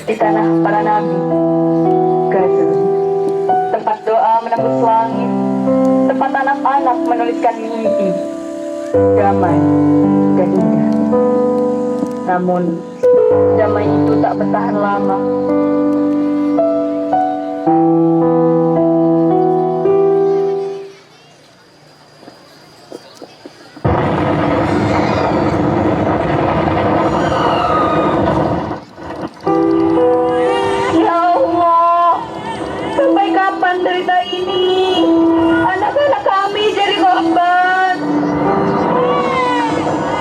di tanah para nabi, Gaza. Tempat doa menembus langit, tempat anak-anak menuliskan mimpi, damai dan indah. Namun, damai itu tak bertahan lama. Derita ini, anak-anak kami jadi korban.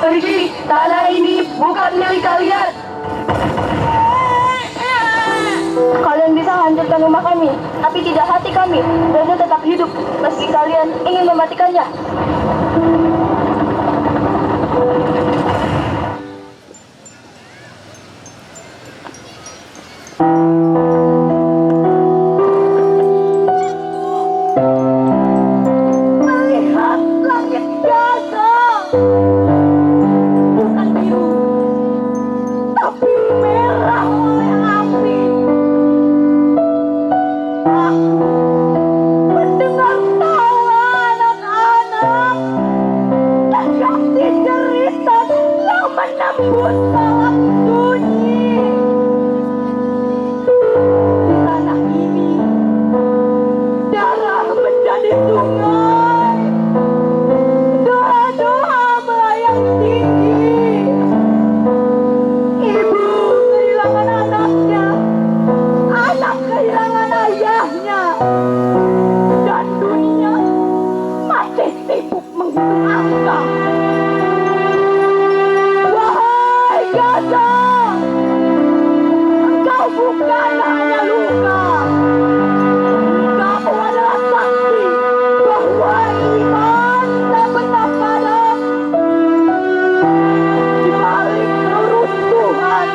Pergi, tanah ini bukan milik kalian. Kalian bisa hancurkan rumah kami, tapi tidak hati kami. Gaza tetap hidup, meski kalian ingin mematikannya. Bukan biru, tapi merah oleh api. Aku mendengar tawa anak-anak dan kasih cerita yang menembus malam sunyi. Di tanah ini, darah menjadi sungai. Dan dunia masih sibuk menghitung angka. Wahai Gaza, engkau bukan hanya luka, engkau adalah saksi bahwa iman tak pernah padam. Di balik keruntuhan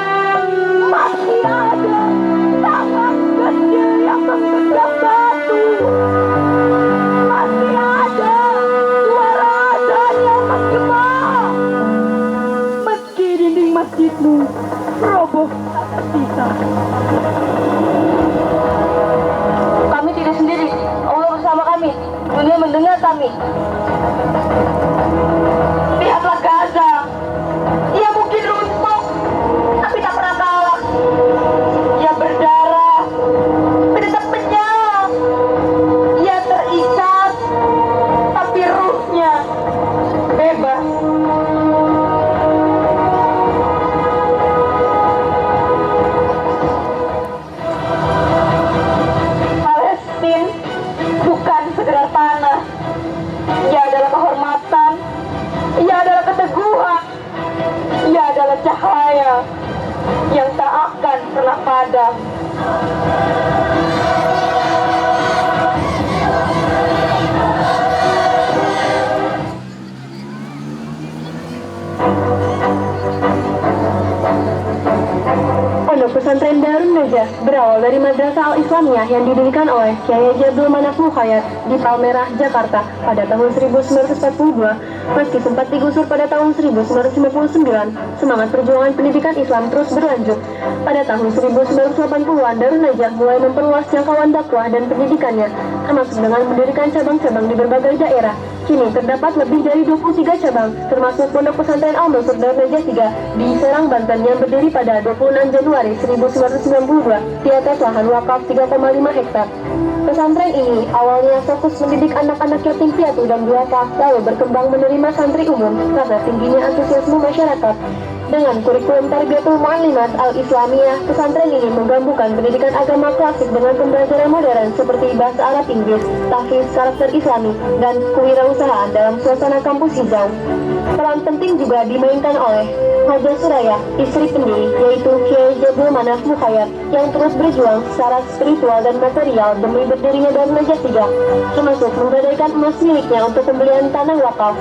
masih ada tangan kecil yang menggenggam batu. Masih ada suara azan yang menggema. Meski dinding masjidmu roboh tak tersisa. Kami tidak sendiri, Allah bersama kami. Dunia mendengar kami. Lihatlah Gaza. Ia mungkin runtuh, tapi tak pernah kalah. Ia berdarah, tetap menyala. Ia terikat, tapi ruhnya bebas. Palestina bukan sekedar tanah. Ia adalah kehormatan. Ia adalah keteguhan. Ia adalah cahaya yang tak akan pernah padam. Pondok pesantren Darun Najah berawal dari Madrasah Al-Islamiyah yang didirikan oleh Kyai Haji Abdul Manaf Mukhayat di Palmerah, Jakarta pada tahun 1942. Meski sempat digusur pada tahun 1959, semangat perjuangan pendidikan Islam terus berlanjut. Pada tahun 1980-an, Darun Najah mulai memperluas jangkauan dakwah dan pendidikannya, termasuk dengan mendirikan cabang-cabang di berbagai daerah. Kini terdapat lebih dari 23 cabang, termasuk Pondok Pesantren Al-Mansur Darun Najah 3 di Serang, Banten yang berdiri pada 26 Januari 1992 di atas lahan wakaf 3,5 hektar. Pesantren ini awalnya fokus mendidik anak-anak yatim piatu dan duafa, lalu berkembang menerima santri umum karena tingginya antusiasme masyarakat. Dengan kurikulum Tarbiyatul Mu'allimat Al-Islamiyah, pesantren ini menggabungkan pendidikan agama klasik dengan pembelajaran modern seperti bahasa Arab, Inggris, tahfiz, karakter Islami, dan kewirausahaan dalam suasana kampus hijau. Peran penting juga dimainkan oleh Haja Suraya, istri pendiri, yaitu Kyai Abdul Manaf Mukhayat, yang terus berjuang secara spiritual dan material demi berdirinya Darun Najah 3, termasuk menggadaikan emas miliknya untuk pembelian tanah wakaf.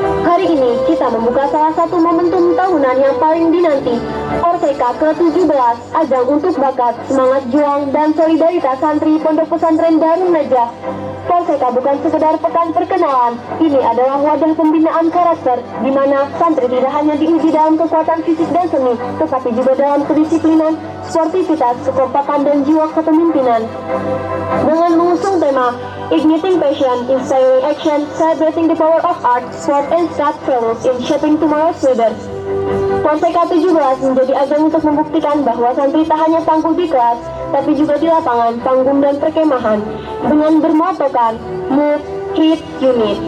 Hari ini kita membuka salah satu momentum tahunan yang paling dinanti, Orseka ke-17, ajang untuk bakat, semangat juang, dan solidaritas santri Pondok Pesantren Darun Najah. Polseka bukan sekedar pekan perkenalan, ini adalah wadah pembinaan karakter, di mana santri tidak hanya diuji dalam kekuatan fisik dan seni, tetapi juga dalam kedisiplinan, sportivitas, kekompakan, dan jiwa kepemimpinan. Dengan mengusung tema Igniting Passion, Inspiring Action, Celebrating the Power of Art, Sport and Craft Values in Shaping Tomorrow's Leaders, Polseka 17 menjadi ajang untuk membuktikan bahwa santri tak hanya tangguh di kelas, tapi juga di lapangan, panggung, dan perkemahan, dengan bermotokan Move, Hit, Unit.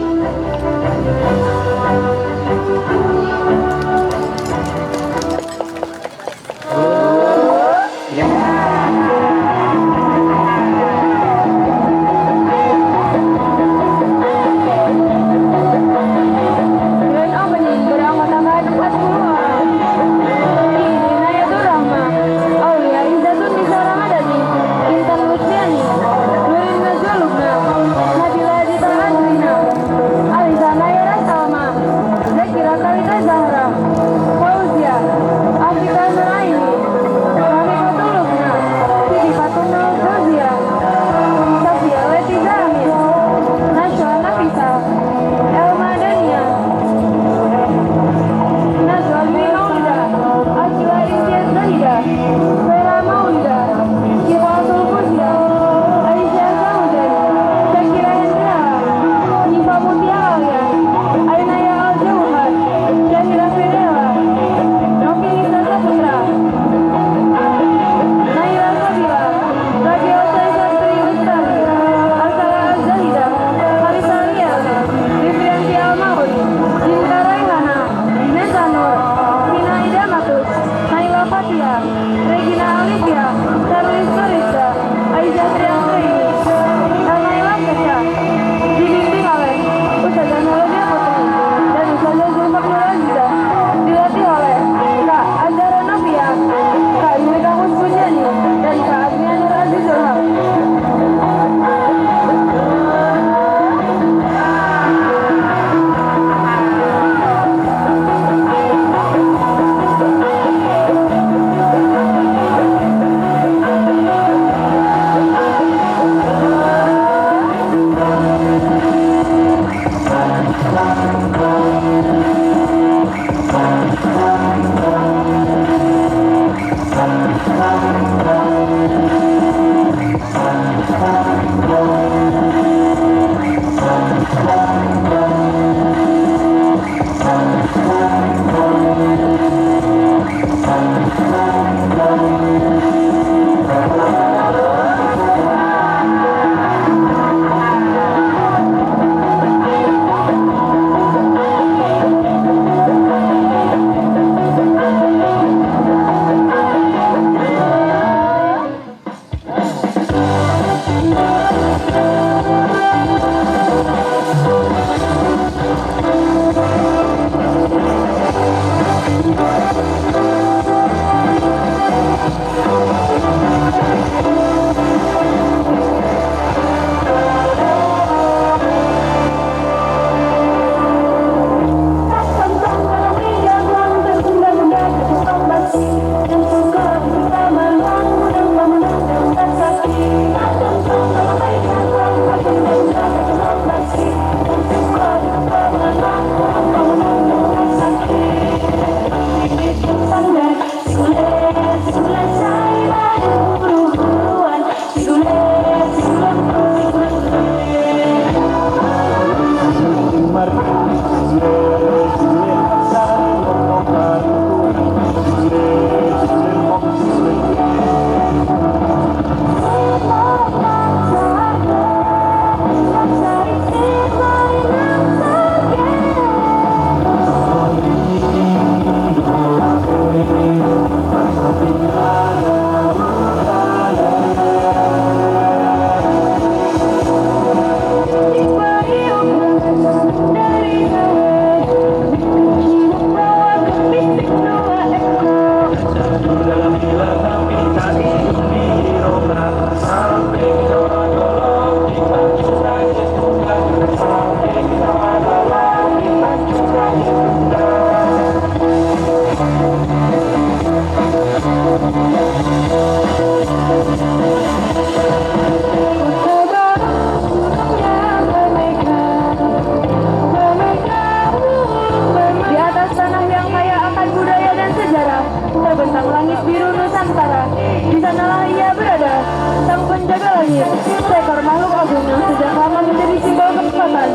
menjaga langit, seekor makhluk agung yang sejak lama menjadi simbol kekuatan,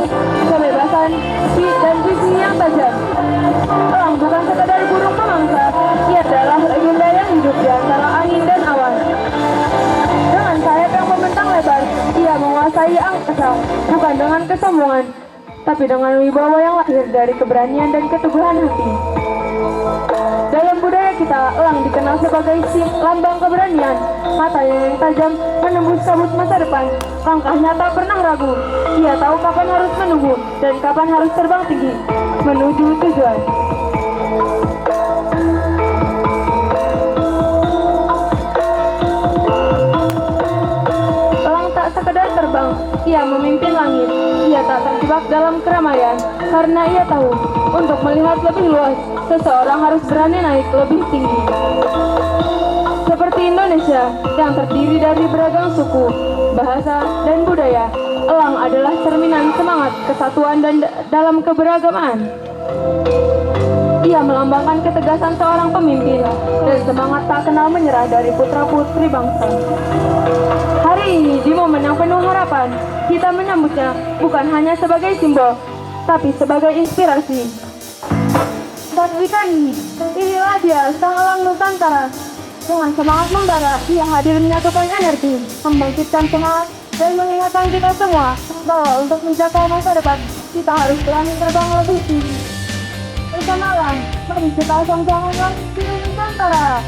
kebebasan, dan visi yang tajam. Elang bukan sekadar burung pemangsa, ia adalah legenda yang hidup di antara angin dan awan. Dengan sayap yang membentang lebar, ia menguasai angkasa, bukan dengan kesombongan, tapi dengan wibawa yang lahir dari keberanian dan keteguhan hati. Dalam budaya kita, elang dikenal sebagai lambang keberanian. Matanya yang tajam menembus kabut masa depan. Langkahnya tak pernah ragu. Ia tahu kapan harus menunggu dan kapan harus terbang tinggi menuju tujuan. Elang tak sekedar terbang, ia memimpin langit. Ia tak terjebak dalam keramaian karena ia tahu untuk melihat lebih luas, seseorang harus berani naik lebih tinggi. Seperti Indonesia yang terdiri dari beragam suku, bahasa, dan budaya, elang adalah cerminan semangat kesatuan dan dalam keberagaman. Ia melambangkan ketegasan seorang pemimpin dan semangat tak kenal menyerah dari putra-putri bangsa. Hari ini, di momen yang penuh harapan, kita menyambutnya bukan hanya sebagai simbol, tapi sebagai inspirasi. Dan weekend, inilah dia sang elang Nusantara. Dengan semangat membara, ia hadir menyatukan energi, membangkitkan semangat, dan mengingatkan kita semua bahwa untuk mencapai masa depan, kita harus berani terbang lebih tinggi. Bersama elang, mari kita song-songan langit Nusantara.